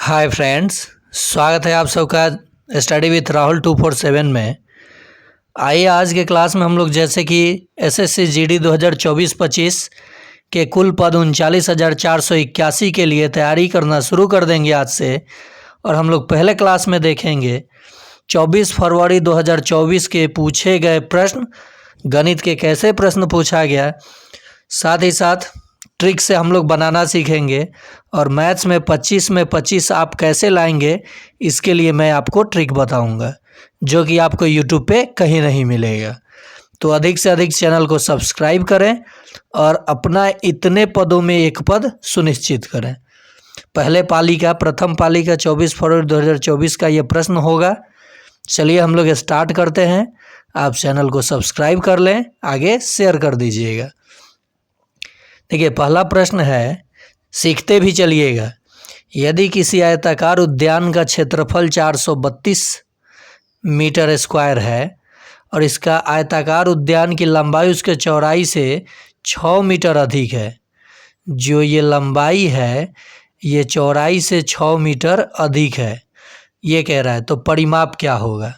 Hi friends, स्वागत है आप सबका स्टडी विथ राहुल 247 में। आइए आज के क्लास में हम लोग जैसे कि एसएससी जीडी 2024-25 के कुल पद 39,481 के लिए तैयारी करना शुरू कर देंगे आज से। और हम लोग पहले क्लास में देखेंगे 24 फरवरी 2024 के पूछे गए प्रश्न, गणित के कैसे प्रश्न पूछा गया, साथ ही साथ ट्रिक से हम लोग बनाना सीखेंगे। और मैथ्स में 25 में 25 आप कैसे लाएंगे, इसके लिए मैं आपको ट्रिक बताऊंगा, जो कि आपको यूट्यूब पे कहीं नहीं मिलेगा। तो अधिक से अधिक चैनल को सब्सक्राइब करें और अपना इतने पदों में एक पद सुनिश्चित करें। पहले पाली का, प्रथम पाली का 24 फरवरी 2024 का ये प्रश्न होगा। चलिए हम लोग स्टार्ट करते हैं। आप चैनल को सब्सक्राइब कर लें, आगे शेयर कर दीजिएगा। देखिए पहला प्रश्न है, सीखते भी चलिएगा। यदि किसी आयताकार उद्यान का क्षेत्रफल 432 मीटर स्क्वायर है और इसका आयताकार उद्यान की लंबाई उसके चौड़ाई से 6 मीटर अधिक है, जो ये लंबाई है ये चौड़ाई से 6 मीटर अधिक है, ये कह रहा है, तो परिमाप क्या होगा।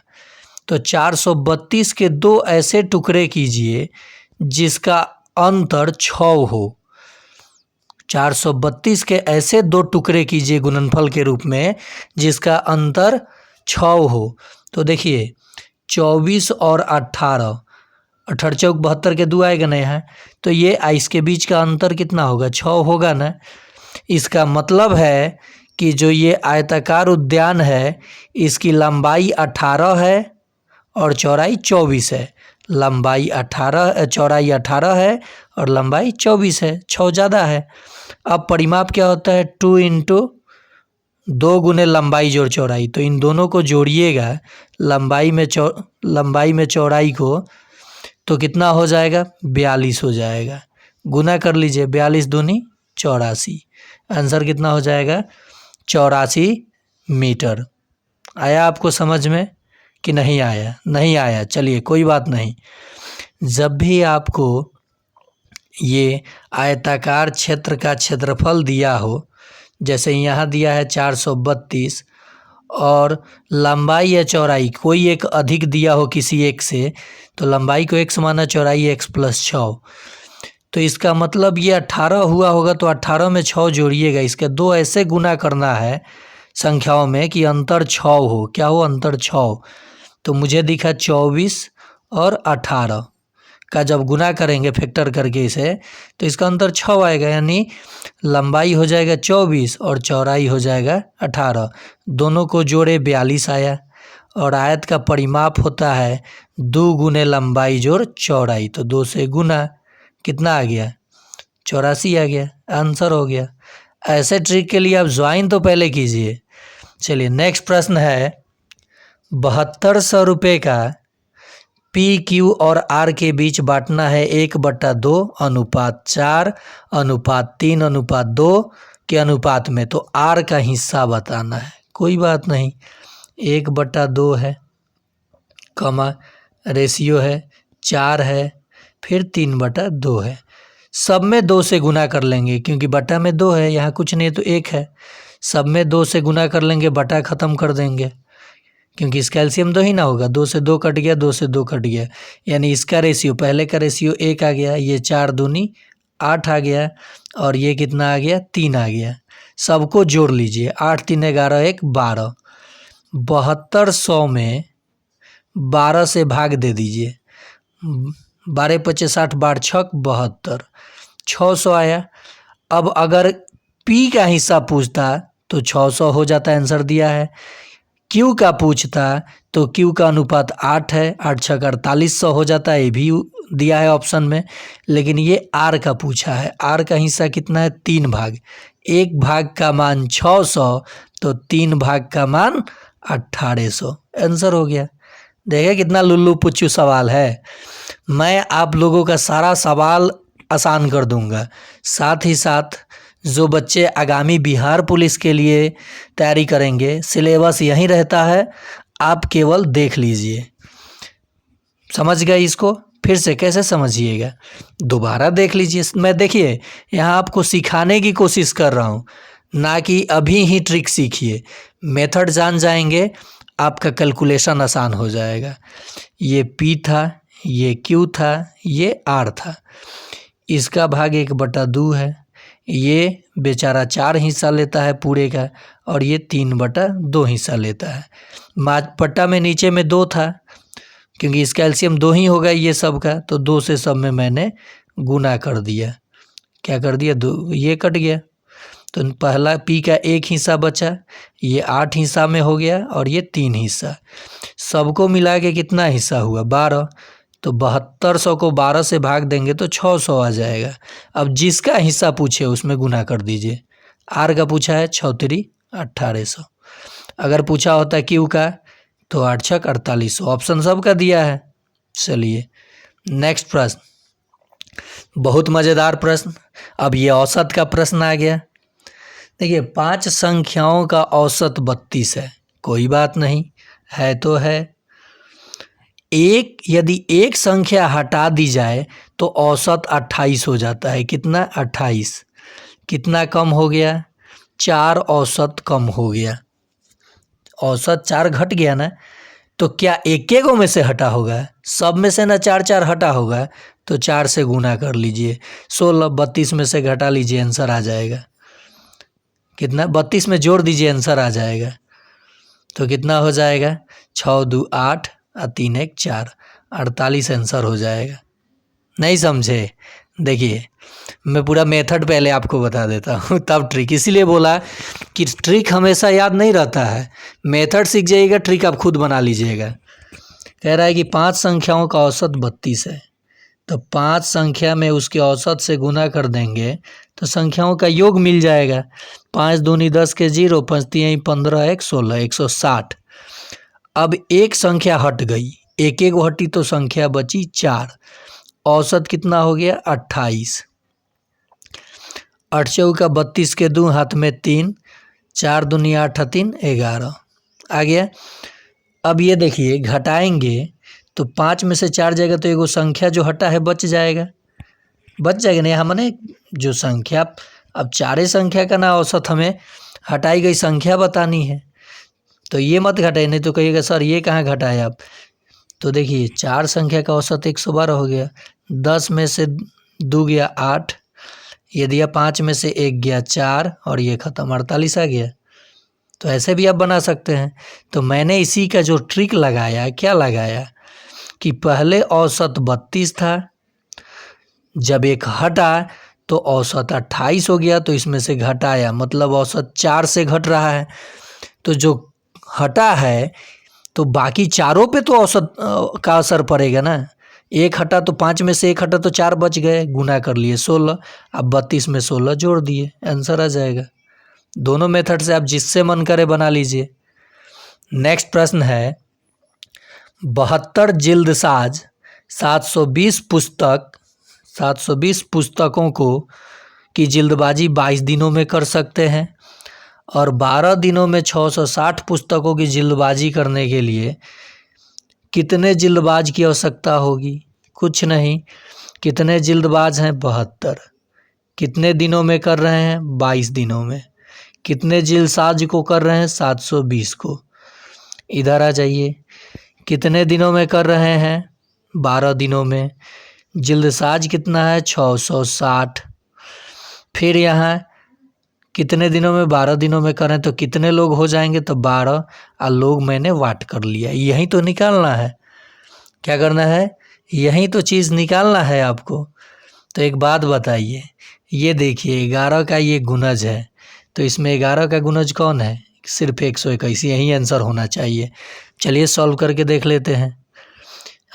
तो 432 के दो ऐसे टुकड़े कीजिए जिसका अंतर 6 हो। 432 के ऐसे दो टुकड़े कीजिए गुणनफल के रूप में जिसका अंतर 6 हो। तो देखिए 24 और 18, 18 चौक 72 के दो आएगा ना यहाँ, तो ये इसके बीच का अंतर कितना होगा, 6 होगा ना। इसका मतलब है कि जो ये आयताकार उद्यान है इसकी लंबाई 18 है और चौड़ाई 24 है। लंबाई 18, चौड़ाई 18 है और लंबाई 24 है, 6 ज़्यादा है। अब परिमाप क्या होता है, 2 इंटू 2 गुने लंबाई जोड़ चौड़ाई, तो इन दोनों को जोड़िएगा लंबाई में चौड़ाई को, तो कितना हो जाएगा, 42 हो जाएगा। गुना कर लीजिए, 42 दूनी 84, आंसर कितना हो जाएगा, 84 मीटर। आया आपको समझ में कि नहीं आया? नहीं आया, चलिए कोई बात नहीं। जब भी आपको ये आयताकार क्षेत्र का क्षेत्रफल दिया हो, जैसे यहाँ दिया है 432 और लंबाई या चौड़ाई कोई एक अधिक दिया हो किसी एक से, तो लंबाई को x माना, चौड़ाई x + 6, तो इसका मतलब ये 18 हुआ होगा, तो 18 में 6 जोड़िएगा। इसके दो ऐसे गुना करना है संख्याओं में कि अंतर 6 हो। क्या हो, अंतर 6। तो मुझे दिखा 24 और 18 का जब गुना करेंगे फैक्टर करके इसे, तो इसका अंतर 6 आएगा, यानी लंबाई हो जाएगा 24 और चौड़ाई हो जाएगा 18। दोनों को जोड़े 42 आया। और आयत का परिमाप होता है 2 गुने लंबाई जोड़ चौड़ाई, तो 2 से गुना कितना आ गया, 84 आ गया, आंसर हो गया। ऐसे ट्रिक के लिए आप ज्वाइन तो पहले कीजिए। चलिए नेक्स्ट प्रश्न है, 7200 रुपये का पी, क्यू और आर के बीच बांटना है 1/2 अनुपात 4 अनुपात 3 अनुपात 2 के अनुपात में, तो आर का हिस्सा बताना है। कोई बात नहीं, 1/2 है, कमा रेशियो है 4 है, फिर 3/2 है। सब में 2 से गुना कर लेंगे, क्योंकि बटा में 2 है, यहाँ कुछ नहीं तो 1 है। सब में 2 से गुना कर लेंगे, बटा ख़त्म कर देंगे, क्योंकि इसका एलसीएम 2 ही ना होगा। 2 से 2 कट गया, 2 से 2 कट गया, यानी इसका रेशियो, पहले का रेशियो 1 आ गया, ये 4 दूनी 8 आ गया, और ये कितना आ गया, 3 आ गया। सबको जोड़ लीजिए, 8 3 11 1 12। 7200 में 12 से भाग दे दीजिए, 12 25 60 12 6 72, 600 आया। अब अगर पी का हिस्सा पूछता तो 600 हो जाता, आंसर दिया है। क्यू का पूछता तो क्यू का अनुपात 8 है, 8 6 4800 हो जाता है, ये भी दिया है ऑप्शन में। लेकिन ये आर का पूछा है, आर का हिस्सा कितना है, 3 भाग, 1 भाग का मान 600, तो 3 भाग का मान 1800, आंसर हो गया। देखिए कितना लुल्लू पुच्चू सवाल है। मैं आप लोगों का सारा सवाल आसान कर दूंगा, साथ ही साथ जो बच्चे आगामी बिहार पुलिस के लिए तैयारी करेंगे, सिलेबस यहीं रहता है, आप केवल देख लीजिए। समझ गए इसको? फिर से कैसे समझिएगा, दोबारा देख लीजिए। मैं देखिए यहाँ आपको सिखाने की कोशिश कर रहा हूँ, ना कि अभी ही ट्रिक सीखिए। मेथड जान जाएंगे आपका कैलकुलेशन आसान हो जाएगा। ये P था, ये Q था, ये R था, इसका भाग 1/2 है। ये बेचारा 4 हिस्सा लेता है पूरे का और ये 3/2 हिस्सा लेता है। पट्टा में नीचे में 2 था, क्योंकि इसका एलसीएम 2 ही होगा ये सब का, तो 2 से सब में मैंने गुना कर दिया। क्या कर दिया? 2, ये कट गया। तो पहला P का 1 हिस्सा बचा, ये 8 हिस्सा में हो गया और ये 3 हिस्सा। सबको मिला के कितना हिस्सा हुआ? 12। तो 7200 को 12 से भाग देंगे तो 600 आ जाएगा। अब जिसका हिस्सा पूछे उसमें गुना कर दीजिए। R का पूछा है 6 3 1800। अगर पूछा होता Q का तो 8 6 4800। ऑप्शन सबका दिया है। चलिए नेक्स्ट प्रश्न, बहुत मज़ेदार प्रश्न। अब ये औसत का प्रश्न आ गया। देखिए 5 संख्याओं का औसत 32 है, कोई बात नहीं, है तो है। यदि एक संख्या हटा दी जाए तो औसत 28 हो जाता है। कितना? 28। कितना कम हो गया? 4 औसत कम हो गया। औसत 4 घट गया ना, तो क्या एक एक में से हटा होगा? सब में से ना 4 4 हटा होगा, तो 4 से गुना कर लीजिए। 16 32 में से घटा लीजिए, आंसर आ जाएगा। कितना? 32 में जोड़ दीजिए, आंसर आ जाएगा। तो कितना हो जाएगा? 6 2 8 और 3 1 4, 48 आंसर हो जाएगा। नहीं समझे? देखिए मैं पूरा मेथड पहले आपको बता देता हूँ, तब ट्रिक। इसीलिए बोला कि ट्रिक हमेशा याद नहीं रहता है, मेथड सीख जाइएगा, ट्रिक आप खुद बना लीजिएगा। कह रहा है कि 5 संख्याओं का औसत 32 है, तो 5 संख्या में उसके औसत से गुना कर देंगे तो संख्याओं का योग मिल जाएगा। 5 दूनी 10 के 0, 5 3 15 1 16, 160। अब एक संख्या हट गई, एक एक हटी तो संख्या बची 4। औसत कितना हो गया? 28। 8 चौका 32 के 2 हाथ में 3, 4 दूनी 8 3 11 आ गया। अब ये देखिए घटाएंगे तो 5 में से 4 जाएगा तो एगो संख्या जो हटा है बच जाएगा। बच जाएगा नहीं, हमने जो संख्या, अब 4 संख्या का ना औसत हमें हटाई गई संख्या बतानी है, तो ये मत घटाइए, नहीं तो कहिएगा सर ये कहाँ घटाए आप। तो देखिए 4 संख्या का औसत 112 हो गया। 10 में से 2 गया 8, ये दिया 5 में से 1 गया 4 और ये ख़त्म, 48 आ गया। तो ऐसे भी आप बना सकते हैं। तो मैंने इसी का जो ट्रिक लगाया, क्या लगाया कि पहले औसत 32 था, जब एक हटा तो औसत 28 हो गया, तो इसमें से घटाया, मतलब औसत 4 से घट रहा है, तो जो हटा है तो बाकी चारों पे तो औसत का असर पड़ेगा ना। एक हटा तो 5 में से 1 हटा तो 4 बच गए, गुना कर लिए 16। अब 32 में 16 जोड़ दिए, आंसर आ जाएगा। दोनों मेथड से आप जिससे मन करे बना लीजिए। नेक्स्ट प्रश्न है, 72 जिल्दसाज 720 पुस्तकों को की जिल्दबाजी 22 दिनों में कर सकते हैं, और 12 दिनों में 660 पुस्तकों की जिल्दबाजी करने के लिए कितने जिल्दबाज की आवश्यकता होगी? कुछ नहीं, कितने जिल्दबाज हैं? 72। कितने दिनों में कर रहे हैं? 22 दिनों में। कितने जिल्दसाज को कर रहे हैं? 720 को। इधर आ जाइए, कितने दिनों में कर रहे हैं? 12 दिनों में। जिल्दसाज कितना है? 660। फिर यहाँ कितने दिनों में? 12 दिनों में करें तो कितने लोग हो जाएंगे? तो 12, और लोग मैंने वाट कर लिया। यही तो निकालना है। क्या करना है? यही तो चीज़ निकालना है आपको। तो एक बात बताइए, ये देखिए 11 का ये गुणज है, तो इसमें 11 का गुणज कौन है? सिर्फ 121। यही आंसर होना चाहिए। चलिए सॉल्व करके देख लेते हैं।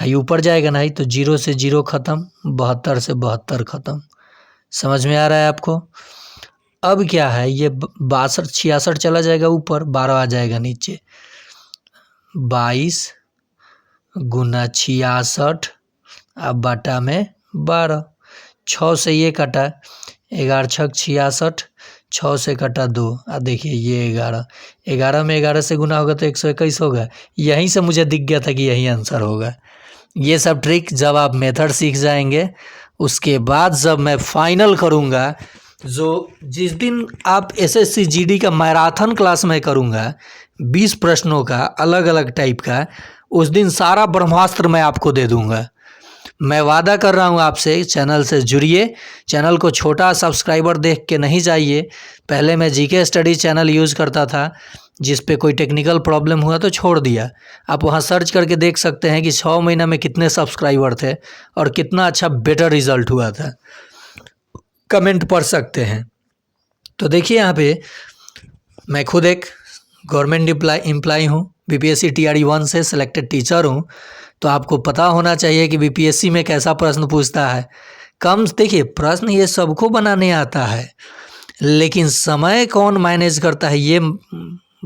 ये ऊपर जाएगा ना, तो 0 से 0 ख़त्म, 72 से 72 ख़त्म। समझ में आ रहा है आपको? अब क्या है, ये 62 66 चला जाएगा ऊपर, 12 आ जाएगा नीचे। 22 गुना 66 अब बटा में 12। 6 से ये कटा, 11 छक 66, 6 से कटा 2। देखिए ये 11 में 11 से गुना होगा तो 121 होगा। यहीं से मुझे दिख गया था कि यही आंसर होगा। ये सब ट्रिक जब आप मेथड सीख जाएंगे, उसके बाद जब मैं फाइनल करूँगा जो जिस दिन आप एसएससी जीडी का मैराथन क्लास में करूँगा 20 प्रश्नों का अलग अलग टाइप का, उस दिन सारा ब्रह्मास्त्र मैं आपको दे दूँगा। मैं वादा कर रहा हूँ आपसे, चैनल से जुड़िए। चैनल को छोटा सब्सक्राइबर देख के नहीं जाइए। पहले मैं जीके स्टडी चैनल यूज़ करता था, जिस पे कोई टेक्निकल प्रॉब्लम हुआ तो छोड़ दिया। आप वहाँ सर्च करके देख सकते हैं कि 6 महीना में कितने सब्सक्राइबर थे और कितना अच्छा बेटर रिजल्ट हुआ था। कमेंट पढ़ सकते हैं। तो देखिए यहाँ पे मैं खुद एक गवर्नमेंट एम्प्लॉय हूँ, बीपीएससी टीआरई 1 से सिलेक्टेड टीचर हूँ। तो आपको पता होना चाहिए कि बीपीएससी में कैसा प्रश्न पूछता है। देखिए प्रश्न ये सबको बनाने आता है, लेकिन समय कौन मैनेज करता है ये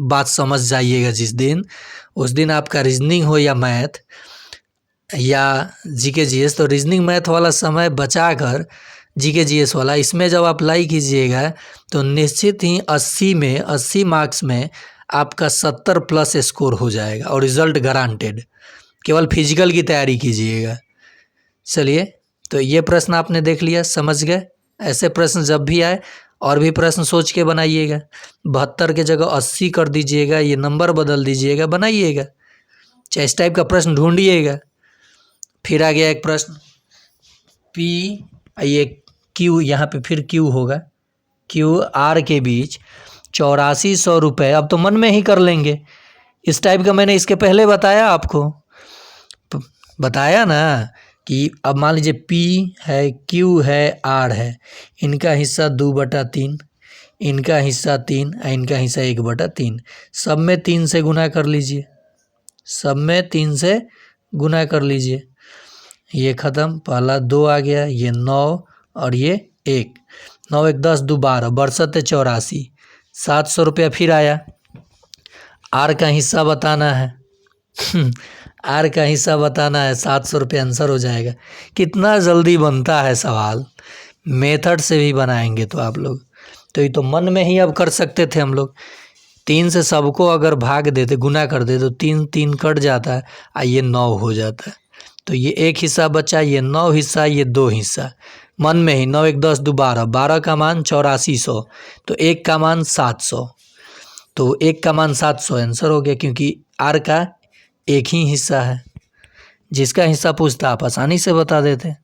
बात समझ जाइएगा। उस दिन आपका रीजनिंग हो या मैथ या जीके जीएस, तो रीजनिंग मैथ वाला समय बचाकर जीके जीएस वाला इसमें जब अप्लाई कीजिएगा तो निश्चित ही 80 मार्क्स में आपका 70 प्लस स्कोर हो जाएगा और रिजल्ट गारंटेड। केवल फिजिकल की तैयारी कीजिएगा। चलिए, तो ये प्रश्न आपने देख लिया, समझ गए। ऐसे प्रश्न जब भी आए और भी प्रश्न सोच के बनाइएगा। 72 के जगह 80 कर दीजिएगा, ये नंबर बदल दीजिएगा, बनाइएगा। चाहे इस टाइप का प्रश्न ढूंढिएगा। फिर आ गया एक प्रश्न पी, ये क्यू, यहाँ पे फिर क्यू होगा, क्यू आर के बीच 8400 रुपये। अब तो मन में ही कर लेंगे। इस टाइप का मैंने इसके पहले बताया आपको, बताया ना कि अब मान लीजिए P है, Q है, R है, इनका हिस्सा 2/3, इनका हिस्सा 3 और इनका हिस्सा 1/3। सब में 3 से गुना कर लीजिए, सब में 3 से गुना कर लीजिए। ये ख़त्म, पहला 2 आ गया, ये 9 और ये 1, 9 1 10 2 12, बरसत 84, 700 रुपया फिर आया। आर का हिस्सा बताना है आर का हिस्सा बताना है, 700 रुपये आंसर हो जाएगा। कितना जल्दी बनता है सवाल, मेथड से भी बनाएंगे तो आप लोग। तो ये तो मन में ही अब कर सकते थे हम लोग। 3 से सबको अगर भाग देते, गुना कर दे तो 3 3 कट जाता है और ये 9 हो जाता है। तो ये 1 हिस्सा बचा, ये 9 हिस्सा, ये 2 हिस्सा। मन में ही 9 1 10 2 12, 12 का मान 8400, तो 1 का मान 700, तो 1 का मान 700 आंसर हो गया, क्योंकि आर का एक ही हिस्सा है। जिसका हिस्सा पूछता आप आसानी से बता देते।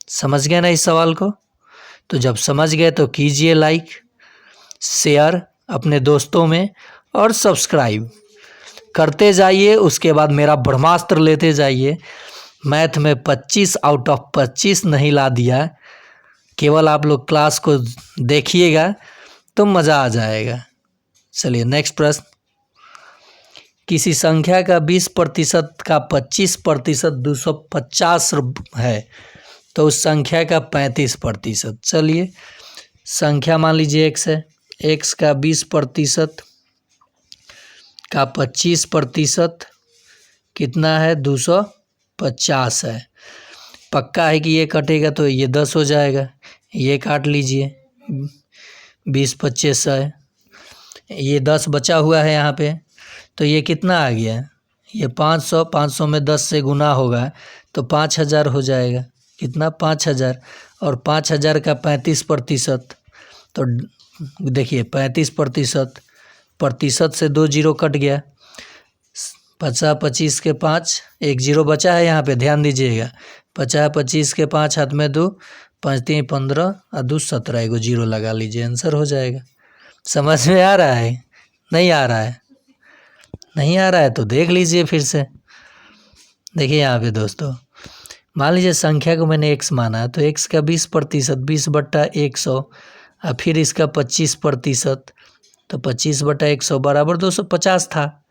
समझ गए ना इस सवाल को? तो जब समझ गए तो कीजिए लाइक, शेयर अपने दोस्तों में और सब्सक्राइब करते जाइए। उसके बाद मेरा ब्रह्मास्त्र लेते जाइए। मैथ में 25 आउट ऑफ 25 नहीं ला दिया, केवल आप लोग क्लास को देखिएगा तो मज़ा आ जाएगा। चलिए नेक्स्ट प्रश्न। किसी संख्या का 20% का 25% 250 है, तो उस संख्या का 35%। चलिए, संख्या मान लीजिए x है, x का 20% का 25% कितना है? 250 है। पक्का है कि ये कटेगा तो ये 10 हो जाएगा, ये काट लीजिए, 20 25 है, ये 10 बचा हुआ है यहाँ पे, तो ये कितना आ गया? ये 500, 500 में 10 से गुना होगा तो 5000 हो जाएगा। कितना? 5000। और 5000 का 35%, तो देखिए 35% से 2 जीरो कट गया, 50 25 के 5, 1 जीरो बचा है यहाँ पे, ध्यान दीजिएगा। 50 25 के 5 हाथ में 2, 5 3 15 और 2 17, एगो जीरो लगा लीजिए, आंसर हो जाएगा। समझ में आ रहा है? नहीं आ रहा है? नहीं आ रहा है तो देख लीजिए फिर से। देखिए यहाँ पे दोस्तों, मान लीजिए संख्या को मैंने x माना है, तो x का 20%, 20/100 और फिर इसका 25%, तो 25/100 बराबर 250 था।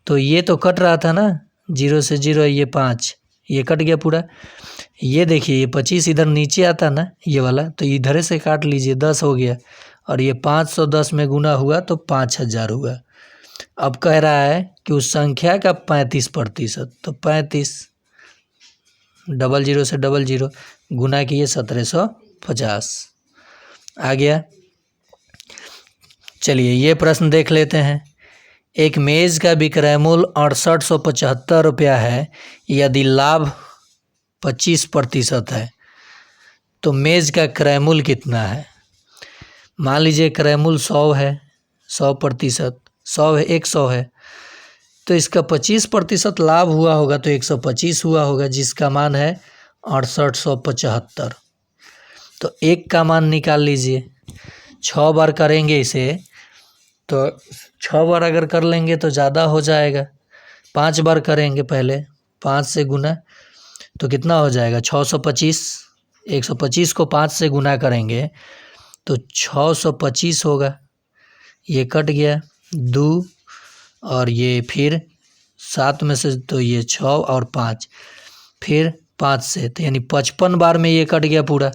तो ये तो कट रहा था ना, 0 से 0, ये 5, ये कट गया पूरा। ये देखिए, ये 25 इधर नीचे आता ना, ये वाला, तो इधर से काट लीजिए, 10 हो गया। और ये 510 में गुना हुआ तो 5000 हुआ। अब कह रहा है कि उस संख्या का 35%, तो 35, 00 से 00 गुना किए 1750 आ गया। चलिए ये प्रश्न देख लेते हैं। एक मेज़ का विक्रय मूल्य 6875 रुपया है, यदि लाभ 25% है, तो मेज़ का क्रय मूल्य कितना है? मान लीजिए क्रयमूल्य 100 है, 100%, 100 है, 100 है, तो इसका 25% लाभ हुआ होगा तो 125 हुआ होगा, जिसका मान है 6875। तो एक का मान निकाल लीजिए। 6 बार करेंगे इसे तो 6 बार अगर कर लेंगे तो ज़्यादा हो जाएगा। 5 बार करेंगे, पहले 5 से गुना तो कितना हो जाएगा 625। 125 को 5 से गुना करेंगे तो 625 होगा। ये कट गया 2 और ये फिर 7 में से तो ये 6 और 5, फिर 5 से तो यानी 55 बार में ये कट गया पूरा।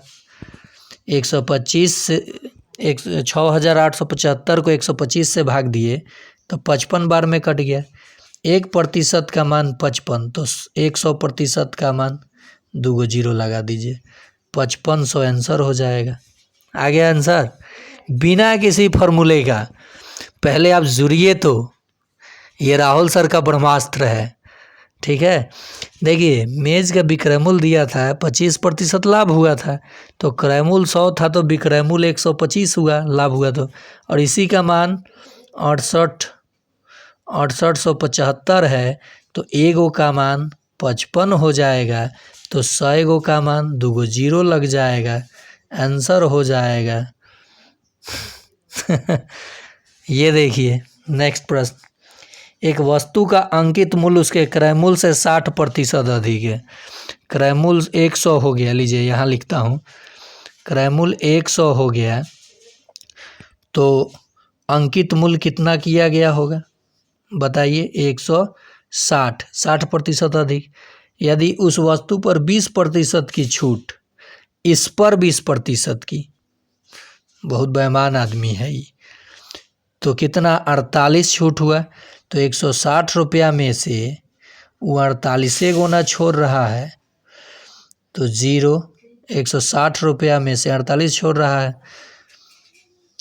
125 से 6875 को 125 से भाग दिए तो 55 बार में कट गया। 1% का मान 55, तो 100% का मान 2 जीरो लगा दीजिए, 5500 आंसर हो जाएगा। आ गया आंसर बिना किसी फॉर्मूले का। पहले आप जुड़िए, तो ये राहुल सर का ब्रह्मास्त्र है। ठीक है, देखिए मेज का विक्रयमूल्य दिया था 25% लाभ हुआ था, तो क्रयमूल्य 100 था तो विक्रयमूल्य 125 हुआ, लाभ हुआ तो, और इसी का मान 6875 है, तो एगो का मान 55 हो जाएगा, तो 100 गो का मान 2 जीरो लग जाएगा, आंसर हो जाएगा। ये देखिए नेक्स्ट प्रश्न, एक वस्तु का अंकित मूल्य उसके क्रयमूल्य से 60% अधिक है। क्रयमूल्य 100 हो गया, लीजिए यहाँ लिखता हूँ, क्रयमूल्य 100 हो गया तो अंकित मूल्य कितना किया गया होगा बताइए। 160, 60% अधिक। यदि उस वस्तु पर 20% की छूट, इस पर 20% की, बहुत बेईमान आदमी है ये, तो कितना 48 छूट हुआ। तो 160 रुपया में से वो 48 गुना छोड़ रहा है तो जीरो। 160 रुपया में से 48 छोड़ रहा है,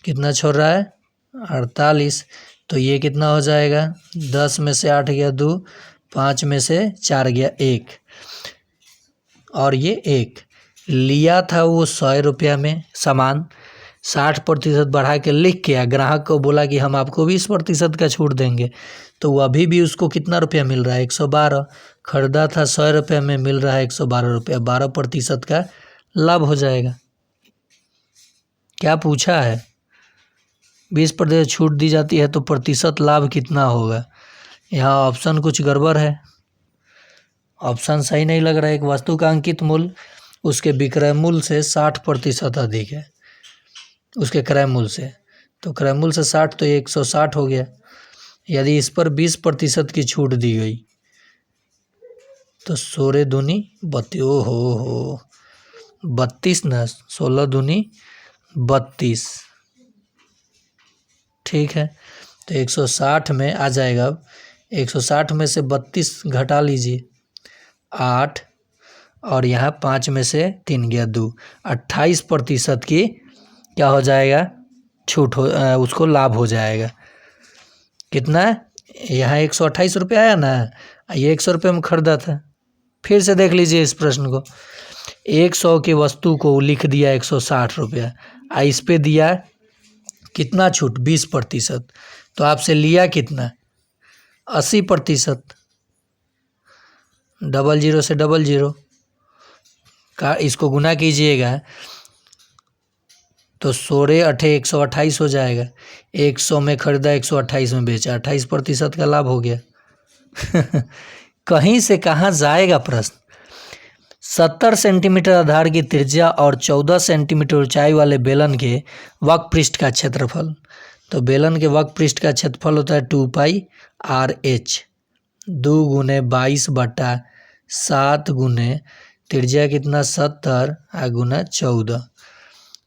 कितना छोड़ रहा है 48, तो ये कितना हो जाएगा 10 में से 8 गया 2, 5 में से 4 गया 1, और ये 1 लिया था वो 100 रुपया में सामान, 60% बढ़ा के लिख के ग्राहक को बोला कि हम आपको 20% का छूट देंगे, तो वो अभी भी उसको कितना रुपया मिल रहा है 112। खरीदा था 100 रुपये में, मिल रहा है 112 रुपया, 12% का लाभ हो जाएगा। क्या पूछा है, 20% छूट दी जाती है तो प्रतिशत लाभ कितना होगा। यहाँ ऑप्शन कुछ गड़बड़ है, ऑप्शन सही नहीं लग रहा है। एक वस्तु का अंकित मूल्य उसके विक्रय मूल्य से 60% अधिक है, उसके क्रय मूल्य से, तो क्रय मूल्य से 60 तो 160 हो गया। यदि इस पर 20% की छूट दी गई तो 16 दूनी 32, हो 32 ना, 16 दूनी 32, ठीक है। तो 160 में आ जाएगा, अब 160 में से 32 घटा लीजिए 8, और यहाँ 5 में से 3 गया 2, 28% की क्या हो जाएगा छूट हो, उसको लाभ हो जाएगा। कितना है यहाँ 128 रुपये आया ना, ये 100 रुपये में खरीदा था। फिर से देख लीजिए इस प्रश्न को, 100 की वस्तु को लिख दिया 160 रुपया, इस पे दिया कितना छूट 20%, तो आपसे लिया कितना 80%। 00 से 00 का इसको गुना कीजिएगा तो 16 8 128 हो जाएगा। 100 में खरीदा 128 में बेचा, 28% का लाभ हो गया। कहीं से कहाँ जाएगा प्रश्न। 70 सेंटीमीटर आधार की त्रिज्या और 14 सेंटीमीटर ऊंचाई वाले बेलन के वक्र पृष्ठ का क्षेत्रफल, तो बेलन के वक्र पृष्ठ का क्षेत्रफल होता है 2πr/h, 2 गुने 22/7 गुने त्रिज्या कितना 70 गुना 14,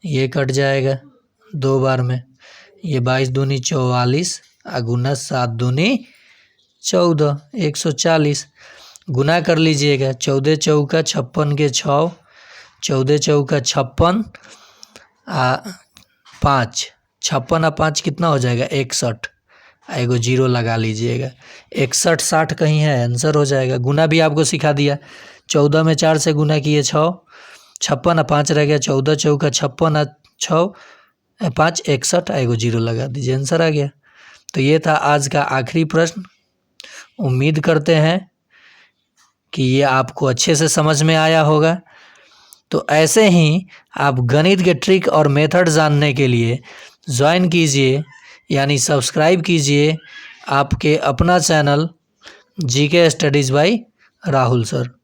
ये कट जाएगा 2 बार में, ये 22 दूनी 44 गुना 7 दूनी 14, 140 गुना कर लीजिएगा। 14 चौका 56 के 6, 14 चौका 56 5, 56 और 5 कितना हो जाएगा 61, एगो जीरो लगा लीजिएगा। 61 60 कहीं है, आंसर हो जाएगा। गुना भी आपको सिखा दिया, 14 में 4 से गुना किए 6, 56 और 5 रह गया, 14 चौका 56 और 6 5 61 एगो 0 लगा दीजिए, आंसर आ गया। तो ये था आज का आखिरी प्रश्न। उम्मीद करते हैं कि ये आपको अच्छे से समझ में आया होगा। तो ऐसे ही आप गणित के ट्रिक और मेथड जानने के लिए ज्वाइन कीजिए, यानी सब्सक्राइब कीजिए आपके अपना channel GK studies by Rahul sir.